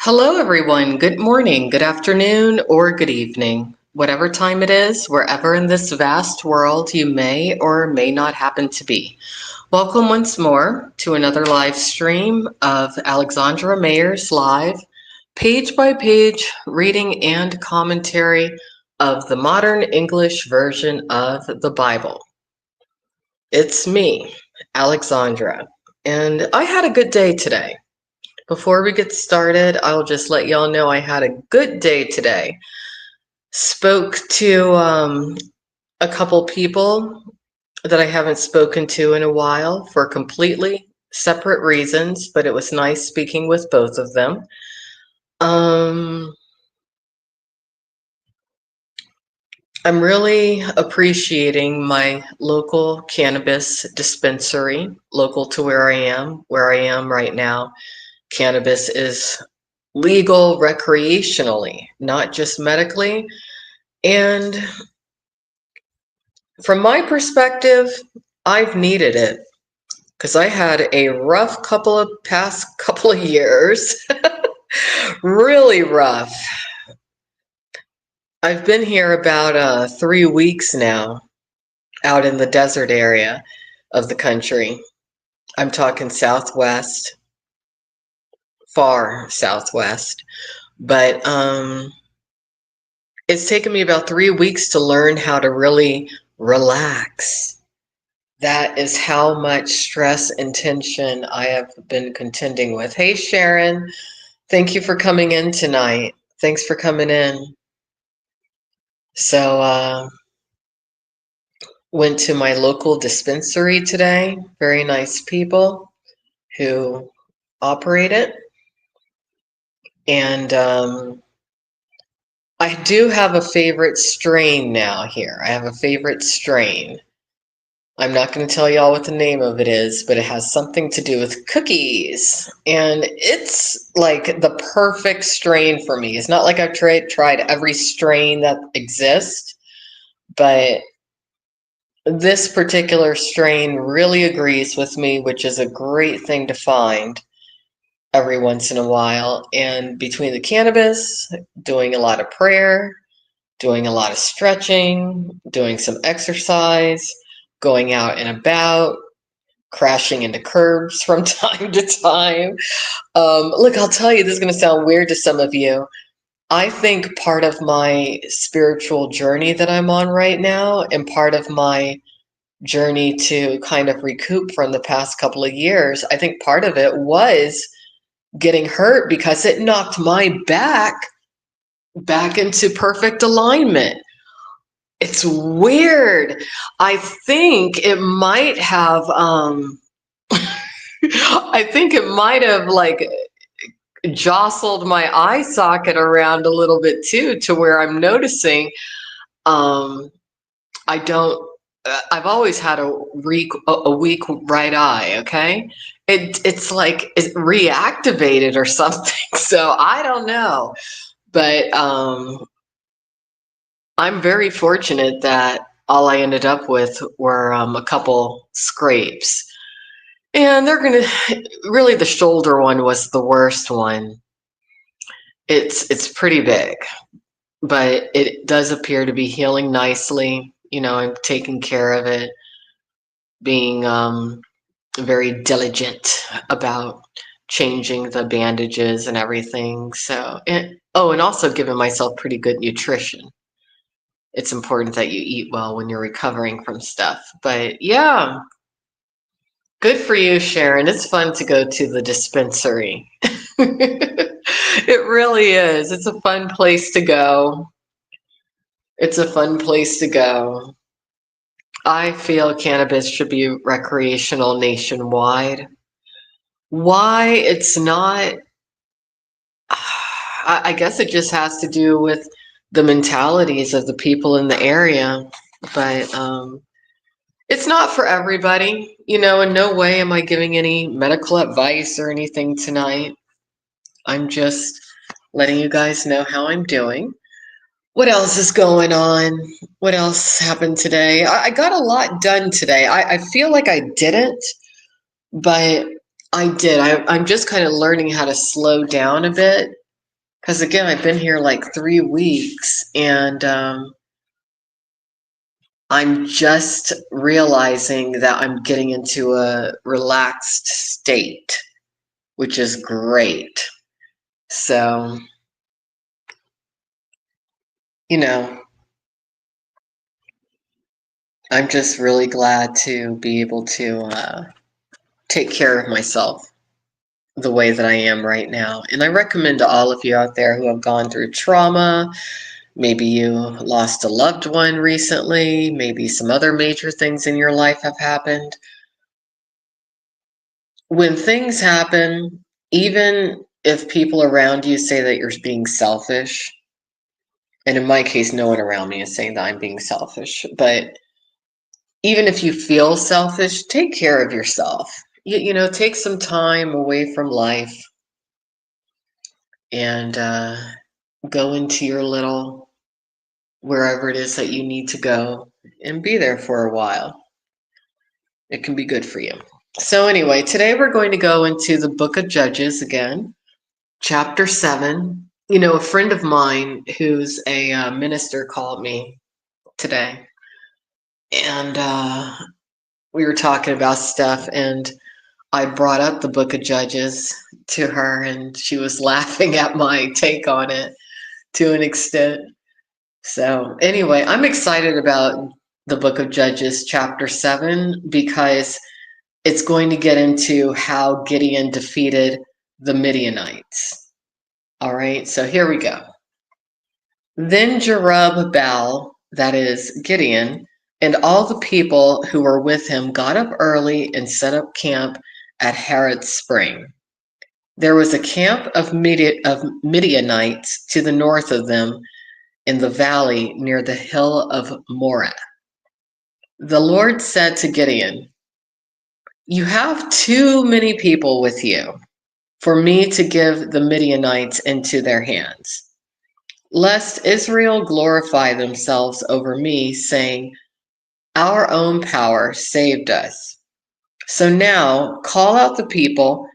Hello, everyone. Good morning, good afternoon, or good evening. Whatever time it is, wherever in this vast world you may or may not happen to be. Welcome once more to another live stream of Alexandra Mayers live, page by page reading and commentary of the modern English version of the Bible. It's me, Alexandra, and I had a good day today. Before we get started, I'll just let y'all know I had a good day today. Spoke to a couple people that I haven't spoken to in a while for completely separate reasons, but it was nice speaking with both of them. I'm really appreciating my local cannabis dispensary, local to where I am right now. Cannabis is legal recreationally, not just medically. And from my perspective, I've needed it because I had a rough past couple of years, really rough. I've been here about 3 weeks now, out in the desert area of the country. I'm talking Southwest, far Southwest, but it's taken me about 3 weeks to learn how to really relax. That is how much stress and tension I have been contending with. Hey, Sharon, thank you for coming in tonight. Thanks for coming in. So, went to my local dispensary today. Very nice people who operate it. And I do have a favorite strain now here. I have a favorite strain. I'm not going to tell y'all what the name of it is, but it has something to do with cookies. And it's like the perfect strain for me. It's not like I've tried every strain that exists, but this particular strain really agrees with me, which is a great thing to find every once in a while. And between the cannabis, doing a lot of prayer, doing a lot of stretching, doing some exercise, going out and about, crashing into curbs from time to time. Look, I'll tell you, this is going to sound weird to some of you. I think part of my spiritual journey that I'm on right now, and part of my journey to kind of recoup from the past couple of years, I think part of it was getting hurt because it knocked my back into perfect alignment. It's weird. I think it might have I think it might have like jostled my eye socket around a little bit too, to where I'm noticing I don't I've always had a weak right eye, okay? It's like it's reactivated or something. So I don't know. But I'm very fortunate that all I ended up with were a couple scrapes. And they're gonna really, the shoulder one was the worst one. It's pretty big, but it does appear to be healing nicely. You know, I'm taking care of it, being very diligent about changing the bandages and everything. So, and also giving myself pretty good nutrition. It's important that you eat well when you're recovering from stuff. But yeah, good for you, Sharon. It's fun to go to the dispensary. It really is. It's a fun place to go. It's a fun place to go. I feel cannabis should be recreational nationwide. Why it's not, I guess it just has to do with the mentalities of the people in the area. But it's not for everybody. You know, in no way am I giving any medical advice or anything tonight. I'm just letting you guys know how I'm doing. What else is going on? What else happened today? I got a lot done today. I feel like I didn't, but I did. I'm just kind of learning how to slow down a bit Because again, I've been here like 3 weeks, and I'm just realizing that I'm getting into a relaxed state, which is great. So, you know, I'm just really glad to be able to take care of myself the way that I am right now. And I recommend to all of you out there who have gone through trauma, maybe you lost a loved one recently, maybe some other major things in your life have happened. When things happen, even if people around you say that you're being selfish, and in my case, no one around me is saying that I'm being selfish, but even if you feel selfish, take care of yourself. You know, take some time away from life and go into your little wherever it is that you need to go and be there for a while. It can be good for you. So anyway, today we're going to go into the book of Judges again, chapter 7. You know, a friend of mine who's a minister called me today, and we were talking about stuff, and I brought up the book of Judges to her, and she was laughing at my take on it to an extent. So anyway, I'm excited about the book of Judges, chapter 7, because it's going to get into how Gideon defeated the Midianites. All right, so here we go. Then Jerubbaal, that is Gideon, and all the people who were with him got up early and set up camp at Herod's spring. There was a camp of Midianites to the north of them in the valley near the hill of Moreh. The Lord said to Gideon, "You have too many people with you for me to give the Midianites into their hands, lest Israel glorify themselves over me, saying, 'Our own power saved us.' So now call out the people.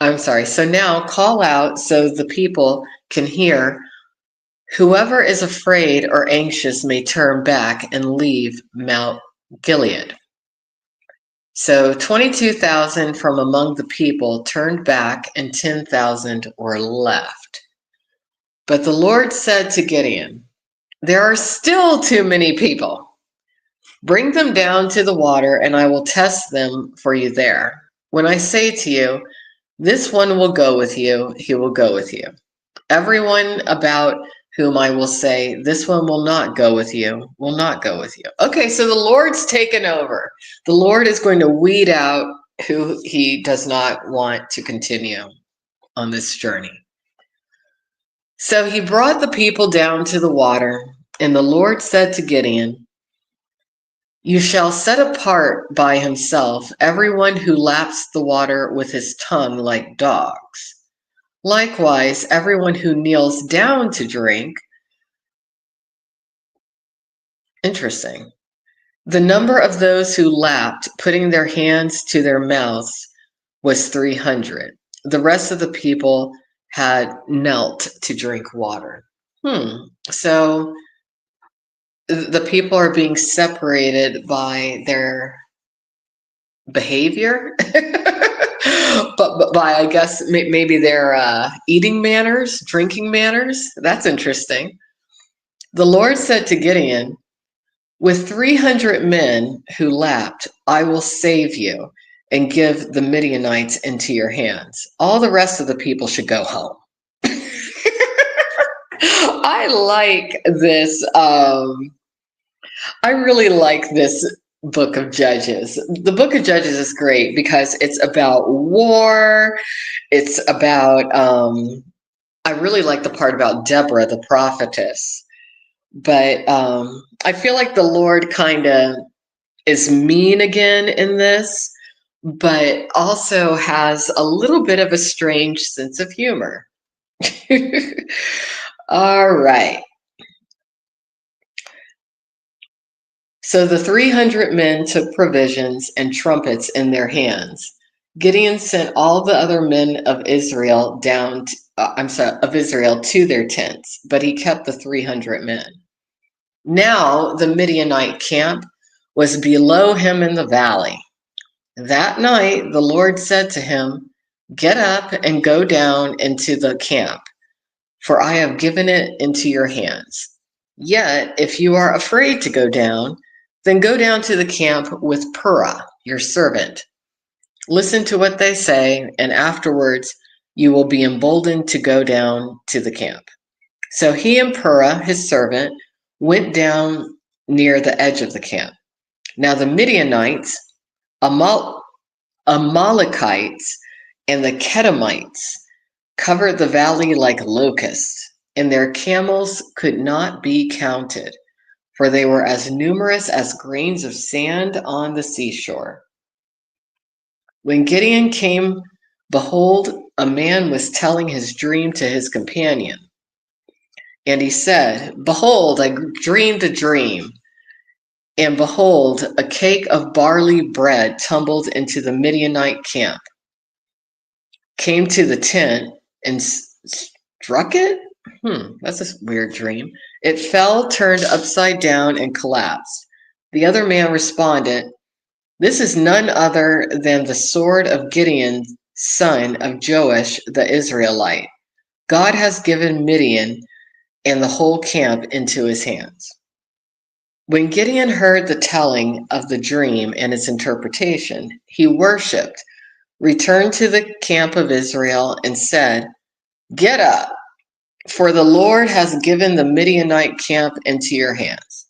So now call out so the people can hear. Whoever is afraid or anxious may turn back and leave Mount Gilead." So 22,000 from among the people turned back, and 10,000 were left. But the Lord said to Gideon, "There are still too many people. Bring them down to the water, and I will test them for you there. When I say to you, 'This one will go with you,' he will go with you. Everyone about whom I will say, 'This one will not go with you,' will not go with you." Okay, so the Lord's taken over. The Lord is going to weed out who he does not want to continue on this journey. So he brought the people down to the water, and the Lord said to Gideon, "You shall set apart by himself everyone who laps the water with his tongue like dogs. Likewise, everyone who kneels down to drink." Interesting. The number of those who lapped, putting their hands to their mouths, was 300. The rest of the people had knelt to drink water. So the people are being separated by their behavior, but by, I guess, maybe their eating manners, drinking manners. That's interesting. The Lord said to Gideon, "With 300 men who lapped, I will save you and give the Midianites into your hands. All the rest of the people should go home." I like this. I really like this book of Judges. The book of Judges is great because it's about war. It's about, I really like the part about Deborah, the prophetess. But I feel like the Lord kind of is mean again in this, but also has a little bit of a strange sense of humor. All right. So the 300 men took provisions and trumpets in their hands. Gideon sent all the other men of Israel down of Israel to their tents, but he kept the 300 men. Now the Midianite camp was below him in the valley. That night the Lord said to him, "Get up and go down into the camp, for I have given it into your hands. Yet if you are afraid to go down, then go down to the camp with Purah, your servant. Listen to what they say, and afterwards you will be emboldened to go down to the camp." So he and Purah, his servant, went down near the edge of the camp. Now the Midianites, Amalekites, and the Kedemites covered the valley like locusts, and their camels could not be counted, for they were as numerous as grains of sand on the seashore. When Gideon came, behold, a man was telling his dream to his companion. And he said, "Behold, I dreamed a dream. And behold, a cake of barley bread tumbled into the Midianite camp, came to the tent, and struck it." That's a weird dream. "It fell, turned upside down, and collapsed." The other man responded, "This is none other than the sword of Gideon, son of Joash the Israelite. God has given Midian and the whole camp into his hands." When Gideon heard the telling of the dream and its interpretation, he worshipped, returned to the camp of Israel, and said, "Get up, for the Lord has given the Midianite camp into your hands."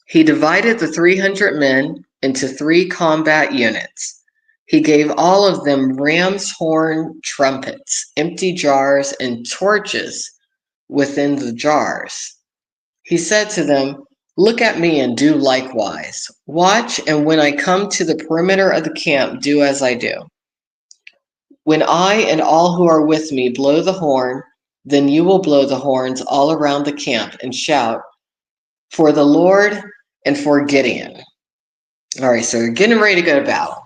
He divided the 300 men into 3 combat units. He gave all of them ram's horn trumpets, empty jars, and torches within the jars. He said to them, "Look at me and do likewise. Watch, and when I come to the perimeter of the camp, do as I do. When I and all who are with me blow the horn, then you will blow the horns all around the camp and shout, 'For the Lord and for Gideon.'" All right, so they're getting ready to go to battle.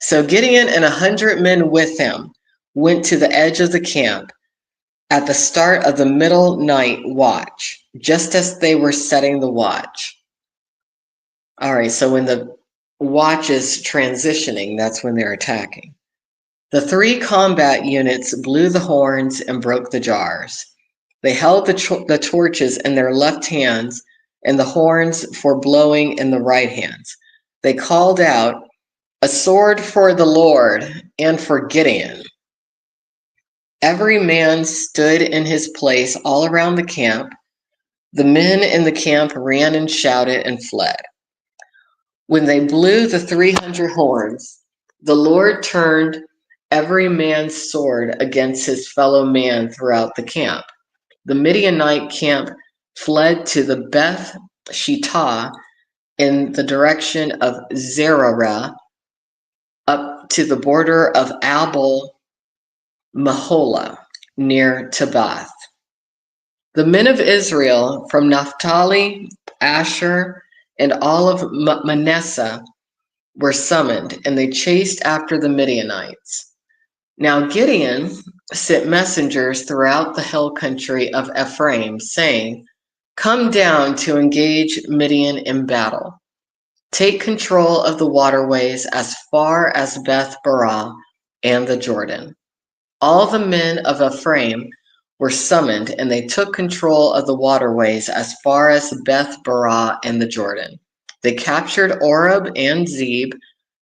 So Gideon and 100 men with him went to the edge of the camp at the start of the middle night watch, just as they were setting the watch. All right, so when the watch is transitioning, that's when they're attacking. The 3 combat units blew the horns and broke the jars. They held the torches in their left hands and the horns for blowing in the right hands. They called out, "A sword for the Lord and for Gideon." Every man stood in his place all around the camp. The men in the camp ran and shouted and fled. When they blew the 300 horns, the Lord turned every man's sword against his fellow man throughout the camp. The Midianite camp fled to the Beth Shittah in the direction of Zerah, up to the border of Abel Mahola near Tabbath. The men of Israel from Naphtali, Asher, and all of Manasseh were summoned, and they chased after the Midianites. Now Gideon sent messengers throughout the hill country of Ephraim, saying, "Come down to engage Midian in battle. Take control of the waterways as far as Beth Barah and the Jordan." All the men of Ephraim were summoned, and they took control of the waterways as far as Beth Barah and the Jordan. They captured Oreb and Zeb,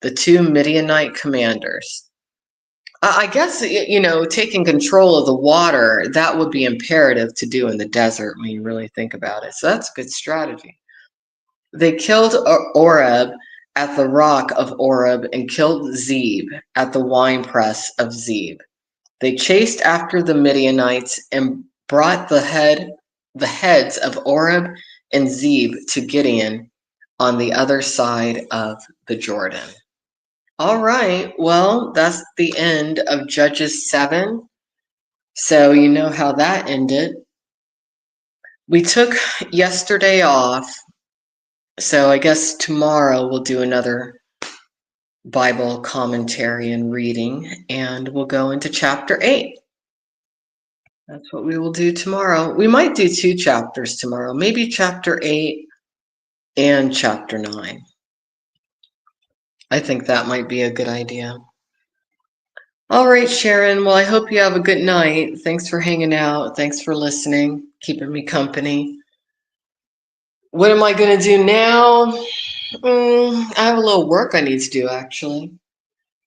the 2 Midianite commanders. I guess, taking control of the water, that would be imperative to do in the desert when you really think about it. So that's a good strategy. They killed Oreb at the rock of Oreb and killed Zeb at the winepress of Zeb. They chased after the Midianites and brought the heads of Oreb and Zeb to Gideon on the other side of the Jordan. All right, well, that's the end of Judges 7. So you know how that ended. We took yesterday off, so I guess tomorrow we'll do another Bible commentary and reading, and we'll go into chapter 8. That's what we will do tomorrow. We might do 2 chapters tomorrow, maybe chapter 8 and chapter 9. I think that might be a good idea. All right, Sharon. Well, I hope you have a good night. Thanks for hanging out. Thanks for listening, keeping me company. What am I going to do now? I have a little work I need to do, actually.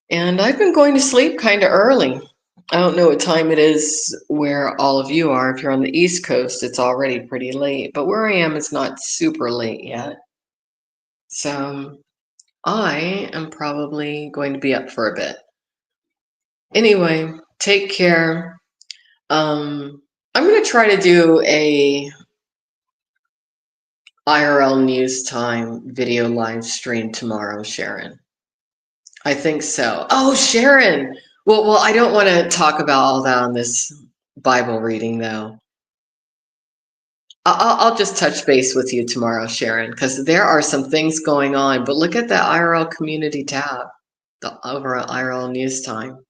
And I've been going to sleep kind of early. I don't know what time it is where all of you are. If you're on the East Coast, it's already pretty late. But where I am, it's not super late yet. So I am probably going to be up for a bit. Anyway, take care. I'm going to try to do a IRL News Time video live stream tomorrow, Sharon. I think so. Oh, Sharon. Well, I don't want to talk about all that on this Bible reading, though. I'll just touch base with you tomorrow, Sharon, because there are some things going on. But look at that IRL community tab, the over at IRL News Time.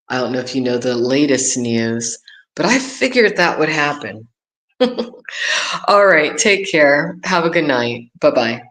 I don't know if you know the latest news, but I figured that would happen. All right, take care. Have a good night. Bye-bye.